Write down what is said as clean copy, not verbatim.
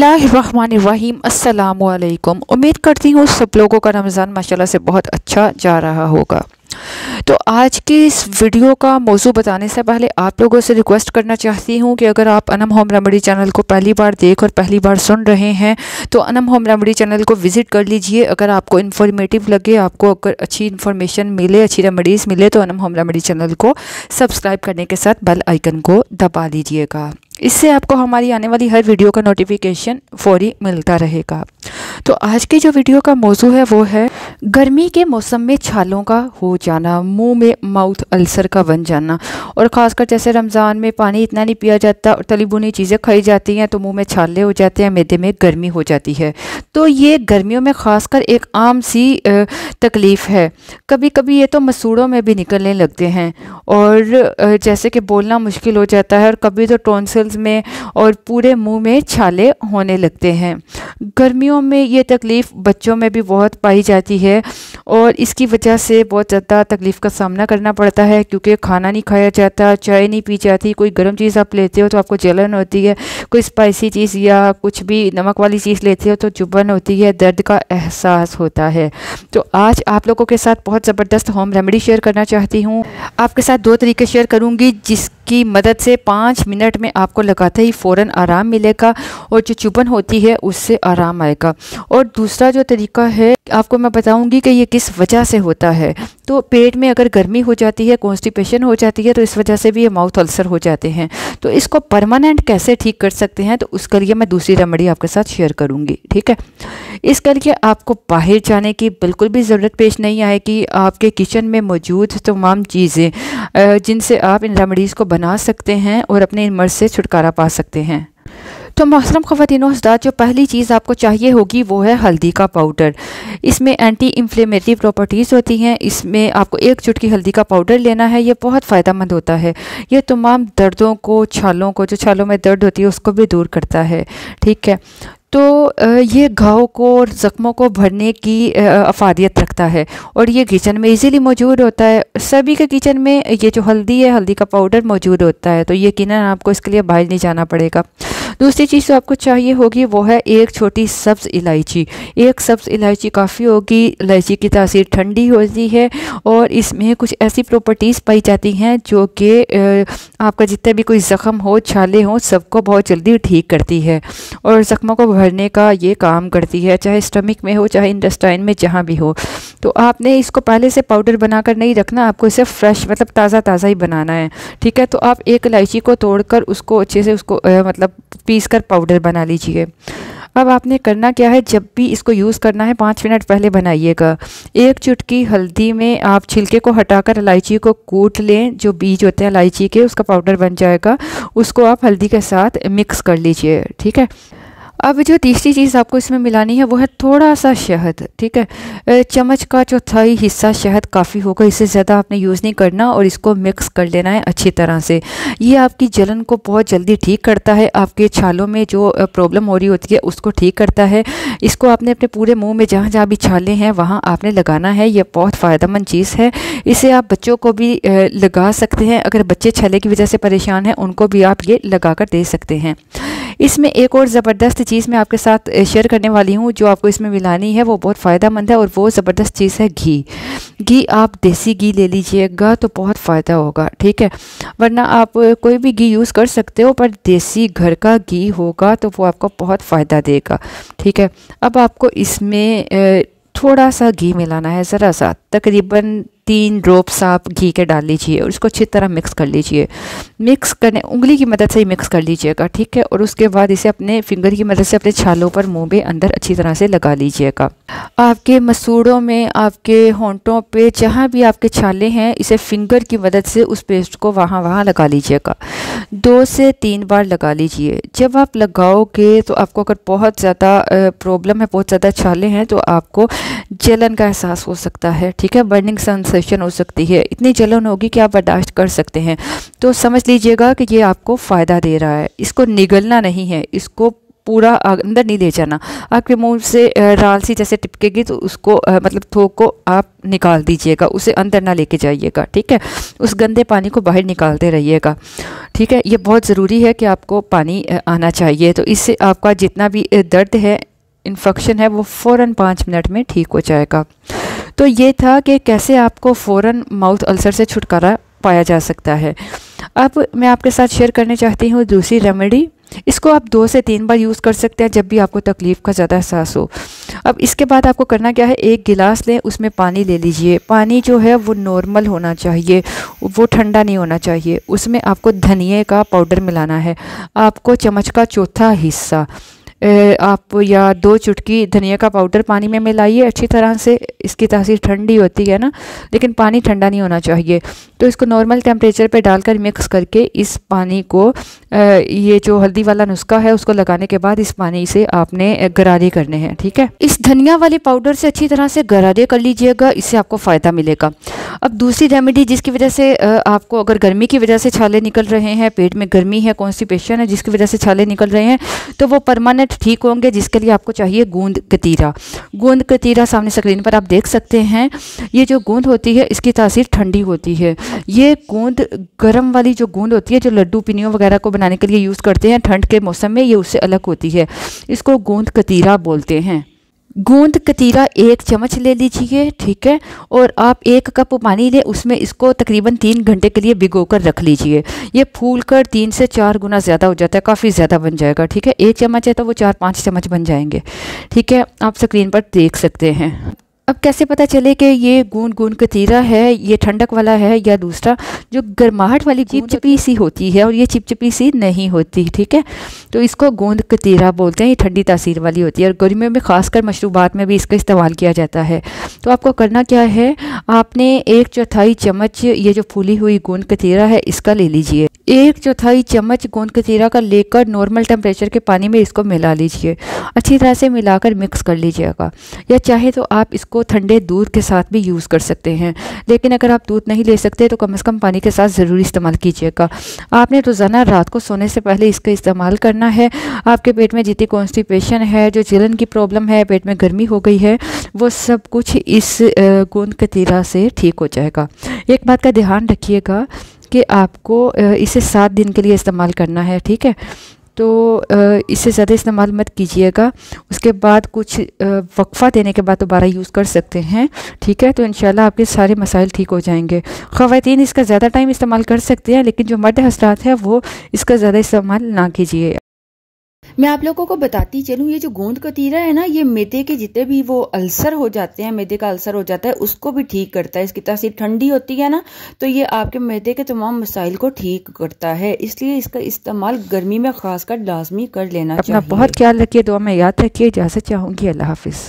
बिस्मिल्लाहिर्रहमानिर्रहीम अस्सलामुअलैकुम। उम्मीद करती हूँ सब लोगों का रमज़ान माशाल्लाह से बहुत अच्छा जा रहा होगा। तो आज की इस वीडियो का मौजू बताने से पहले आप लोगों से रिक्वेस्ट करना चाहती हूँ कि अगर आप अनम होम रेमेडी चैनल को पहली बार देख और पहली बार सुन रहे हैं तो अनम होम रेमेडी चैनल को विज़िट कर लीजिए। अगर आपको इन्फॉर्मेटिव लगे, आपको अगर अच्छी इन्फॉर्मेशन मिले, अच्छी रेमेडीज़ मिले तो अनम होम रेमेडी चैनल को सब्सक्राइब करने के साथ बेल आइकन को दबा लीजिएगा। इससे आपको हमारी आने वाली हर वीडियो का नोटिफिकेशन फौरी मिलता रहेगा। तो आज की जो वीडियो का मौजू है वो है गर्मी के मौसम में छालों का हो जाना, मुंह में माउथ अल्सर का बन जाना। और ख़ासकर जैसे रमज़ान में पानी इतना नहीं पिया जाता और तली भुनी चीज़ें खाई जाती हैं तो मुंह में छाले हो जाते हैं, मैदे में गर्मी हो जाती है। तो ये गर्मियों में ख़ासकर एक आम सी तकलीफ़ है। कभी कभी ये तो मसूड़ों में भी निकलने लगते हैं और जैसे कि बोलना मुश्किल हो जाता है, और कभी तो टॉन्सिल्स में और पूरे मुंह में छाले होने लगते हैं। गर्मियों में ये तकलीफ़ बच्चों में भी बहुत पाई जाती है और इसकी वजह से बहुत ज़्यादा तकलीफ़ का सामना करना पड़ता है, क्योंकि खाना नहीं खाया जाता, चाय नहीं पी जाती, कोई गर्म चीज़ आप लेते हो तो आपको जलन होती है, कोई स्पाइसी चीज़ या कुछ भी नमक वाली चीज़ लेते हो तो चुभन होती है, दर्द का एहसास होता है। तो आज आप लोगों के साथ बहुत ज़बरदस्त होम रेमेडी शेयर करना चाहती हूँ। आपके साथ दो तरीके शेयर करूँगी जिसकी मदद से 5 मिनट में आपको लगाते ही फ़ौरन आराम मिलेगा और जो चुभन होती है उससे आराम आएगा। और दूसरा जो तरीका है आपको मैं बताऊंगी कि ये किस वजह से होता है। तो पेट में अगर गर्मी हो जाती है, कॉन्स्टिपेशन हो जाती है, तो इस वजह से भी ये माउथ अल्सर हो जाते हैं। तो इसको परमानेंट कैसे ठीक कर सकते हैं, तो उसके लिए मैं दूसरी रेमेडी आपके साथ शेयर करूंगी। ठीक है, इसके लिए आपको बाहर जाने की बिल्कुल भी ज़रूरत पेश नहीं आएगी। आपके किचन में मौजूद तमाम चीज़ें जिनसे आप इन रेमेडीज़ को बना सकते हैं और अपने इन मर्ज़ से छुटकारा पा सकते हैं। तो मोहतरम ख़वातीन और हज़रात, जो पहली चीज़ आपको चाहिए होगी वो है हल्दी का पाउडर। इसमें एंटी इन्फ्लेमेटरी प्रॉपर्टीज़ होती हैं। इसमें आपको 1 चुटकी हल्दी का पाउडर लेना है। ये बहुत फ़ायदेमंद होता है। ये तमाम दर्दों को, छालों को, जो छालों में दर्द होती है उसको भी दूर करता है। ठीक है, तो ये घाव को और ज़ख्मों को भरने की अफादियत रखता है और ये किचन में इजीली मौजूद होता है। सभी के किचन में ये जो हल्दी है, हल्दी का पाउडर मौजूद होता है, तो यकीनन आपको इसके लिए बाहर नहीं जाना पड़ेगा। दूसरी चीज़ जो आपको चाहिए होगी वो है 1 छोटी सब्ज़ इलायची। 1 सब्ज़ इलायची काफ़ी होगी। इलायची की तासीर ठंडी होती है और इसमें कुछ ऐसी प्रॉपर्टीज़ पाई जाती हैं जो कि आपका जितने भी कोई ज़ख़म हो, छाले हों, सबको बहुत जल्दी ठीक करती है और ज़ख़मों को भरने का ये काम करती है, चाहे स्टमक में हो, चाहे इंटेस्टाइन में, जहाँ भी हो। तो आपने इसको पहले से पाउडर बनाकर नहीं रखना, आपको इसे फ्रेश मतलब ताज़ा ही बनाना है। ठीक है, तो आप 1 इलायची को तोड़कर उसको अच्छे से उसको मतलब पीस कर पाउडर बना लीजिए। अब आपने करना क्या है, जब भी इसको यूज़ करना है 5 मिनट पहले बनाइएगा। 1 चुटकी हल्दी में आप छिलके को हटाकर इलायची को कूट लें, जो बीज होते हैं इलायची के उसका पाउडर बन जाएगा। उसको आप हल्दी के साथ मिक्स कर लीजिए। ठीक है, अब जो तीसरी चीज़ आपको इसमें मिलानी है वो है थोड़ा सा शहद। ठीक है, चम्मच का चौथाई हिस्सा शहद काफ़ी होगा, इससे ज़्यादा आपने यूज़ नहीं करना और इसको मिक्स कर लेना है अच्छी तरह से। ये आपकी जलन को बहुत जल्दी ठीक करता है, आपके छालों में जो प्रॉब्लम हो रही होती है उसको ठीक करता है। इसको आपने अपने पूरे मुँह में जहाँ जहाँ भी छाले हैं वहाँ आपने लगाना है। ये बहुत फ़ायदेमंद चीज़ है। इसे आप बच्चों को भी लगा सकते हैं। अगर बच्चे छाले की वजह से परेशान हैं उनको भी आप ये लगा कर दे सकते हैं। इसमें एक और ज़बरदस्त चीज़ मैं आपके साथ शेयर करने वाली हूँ जो आपको इसमें मिलानी है, वो बहुत फ़ायदेमंद है और वो ज़बरदस्त चीज़ है घी। आप देसी घी ले लीजिएगा तो बहुत फ़ायदा होगा। ठीक है, वरना आप कोई भी घी यूज़ कर सकते हो, पर देसी घर का घी होगा तो वो आपको बहुत फ़ायदा देगा। ठीक है, अब आपको इसमें थोड़ा सा घी मिलाना है, ज़रा सा, तकरीबन 3 ड्रॉप्स आप घी के डाल लीजिए और उसको अच्छी तरह मिक्स कर लीजिए। मिक्स करने उंगली की मदद से ही मिक्स कर लीजिएगा। ठीक है, और उसके बाद इसे अपने फिंगर की मदद से अपने छालों पर, मुंह में अंदर अच्छी तरह से लगा लीजिएगा। आपके मसूड़ों में, आपके होंठों पे, जहाँ भी आपके छाले हैं, इसे फिंगर की मदद से उस पेस्ट को वहाँ लगा लीजिएगा। 2 से 3 बार लगा लीजिए। जब आप लगाओगे तो आपको अगर बहुत ज़्यादा प्रॉब्लम है, बहुत ज़्यादा छाले हैं, तो आपको जलन का एहसास हो सकता है। ठीक है, बर्निंग सेंसेशन हो सकती है, इतनी जलन होगी कि आप बर्दाश्त कर सकते हैं। तो समझ लीजिएगा कि ये आपको फ़ायदा दे रहा है। इसको निगलना नहीं है, इसको पूरा अंदर नहीं ले जाना। आपके मुंह से राल सी जैसे टिपकेगी तो उसको मतलब थोक को आप निकाल दीजिएगा, उसे अंदर ना लेके जाइएगा, ठीक है। उस गंदे पानी को बाहर निकालते रहिएगा, ठीक है। ये बहुत ज़रूरी है कि आपको पानी आना चाहिए, तो इससे आपका जितना भी दर्द है, इन्फेक्शन है, वो फ़ौरन 5 मिनट में ठीक हो जाएगा। तो ये था कि कैसे आपको फ़ौरन माउथ अल्सर से छुटकारा पाया जा सकता है। अब मैं आपके साथ शेयर करना चाहती हूँ दूसरी रेमेडी। इसको आप 2 से 3 बार यूज़ कर सकते हैं जब भी आपको तकलीफ़ का ज़्यादा एहसास हो। अब इसके बाद आपको करना क्या है, 1 गिलास लें, उसमें पानी ले लीजिए। पानी जो है वो नॉर्मल होना चाहिए, वो ठंडा नहीं होना चाहिए। उसमें आपको धनिए का पाउडर मिलाना है। आपको चम्मच का चौथा हिस्सा आप या 2 चुटकी धनिया का पाउडर पानी में मिलाइए अच्छी तरह से। इसकी तासीर ठंडी होती है ना, लेकिन पानी ठंडा नहीं होना चाहिए। तो इसको नॉर्मल टेम्परेचर पे डालकर मिक्स करके इस पानी को ये जो हल्दी वाला नुस्खा है उसको लगाने के बाद इस पानी से आपने गरारे करने हैं, ठीक है। इस धनिया वाले पाउडर से अच्छी तरह से गरारे कर लीजिएगा, इससे आपको फ़ायदा मिलेगा। अब दूसरी रेमेडी जिसकी वजह से आपको अगर गर्मी की वजह से छाले निकल रहे हैं, पेट में गर्मी है, कॉन्स्टिपेशन है जिसकी वजह से छाले निकल रहे हैं, तो वो परमानेंट ठीक होंगे, जिसके लिए आपको चाहिए गूंद कतीरा। गूंद कतीरा सामने स्क्रीन पर आप देख सकते हैं। ये जो गूंद होती है इसकी तासीर ठंडी होती है। ये गूंद गर्म वाली जो गूंद होती है, जो लड्डू पिनियों वगैरह को बनाने के लिए यूज़ करते हैं ठंड के मौसम में, ये उससे अलग होती है। इसको गूंद कतीरा बोलते हैं। गूंद कतीरा 1 चम्मच ले लीजिए, ठीक है। और आप 1 कप पानी लें, उसमें इसको तकरीबन 3 घंटे के लिए भिगो कर रख लीजिए। ये फूल कर 3 से 4 गुना ज़्यादा हो जाता है, काफ़ी ज़्यादा बन जाएगा, ठीक है। 1 चम्मच है तो वो 4-5 चम्मच बन जाएंगे, ठीक है। आप स्क्रीन पर देख सकते हैं। अब कैसे पता चले कि ये गूंद कतीरा है, ये ठंडक वाला है या दूसरा जो गर्माहट वाली चिपचिपी सी होती है, और ये चिपचिपी सी नहीं होती, ठीक है। तो इसको गूंद कतीरा बोलते हैं। ये ठंडी तासीर वाली होती है और गर्मियों में खासकर मशरूबात में भी इसका इस्तेमाल किया जाता है। तो आपको करना क्या है, आपने 1/4 चम्मच ये जो फूली हुई गूंद कतीरा है इसका ले लीजिए। 1/4 चम्मच गूंद कतीरा का लेकर नॉर्मल टेम्परेचर के पानी में इसको मिला लीजिए। अच्छी तरह से मिलाकर मिक्स कर लीजिएगा, या चाहे तो आप इसको ठंडे दूध के साथ भी यूज़ कर सकते हैं। लेकिन अगर आप दूध नहीं ले सकते तो कम से कम पानी के साथ ज़रूर इस्तेमाल कीजिएगा। आपने रोज़ाना रात को सोने से पहले इसका इस्तेमाल करना है। आपके पेट में जितनी कॉन्स्टिपेशन है, जो जलन की प्रॉब्लम है, पेट में गर्मी हो गई है, वो सब कुछ इस गूंद कतीरा से ठीक हो जाएगा। एक बात का ध्यान रखिएगा कि आपको इसे 7 दिन के लिए इस्तेमाल करना है, ठीक है। तो इससे ज़्यादा इस्तेमाल मत कीजिएगा। उसके बाद कुछ वक्फ़ा देने के बाद दोबारा यूज़ कर सकते हैं, ठीक है। तो इंशाल्लाह आपके सारे मसाइल ठीक हो जाएंगे। ख़वातीन इसका ज़्यादा टाइम इस्तेमाल कर सकते हैं, लेकिन जो मर्द हज़रात हैं वो इसका ज़्यादा इस्तेमाल ना कीजिए। मैं आप लोगों को बताती चलूँ, ये जो गोंद कतीरा है ना, ये मैदे के जितने भी वो अल्सर हो जाते हैं, मैदे का अल्सर हो जाता है, उसको भी ठीक करता है। इसकी तासीर ठंडी होती है ना, तो ये आपके मैदे के तमाम मसाइल को ठीक करता है। इसलिए इसका इस्तेमाल गर्मी में खासकर लाजमी कर लेना चाहिए। अपना बहुत ख्याल रखिए, दुआ में याद रखिए। इजाज़त चाहूँगी। अल्लाह हाफिज़।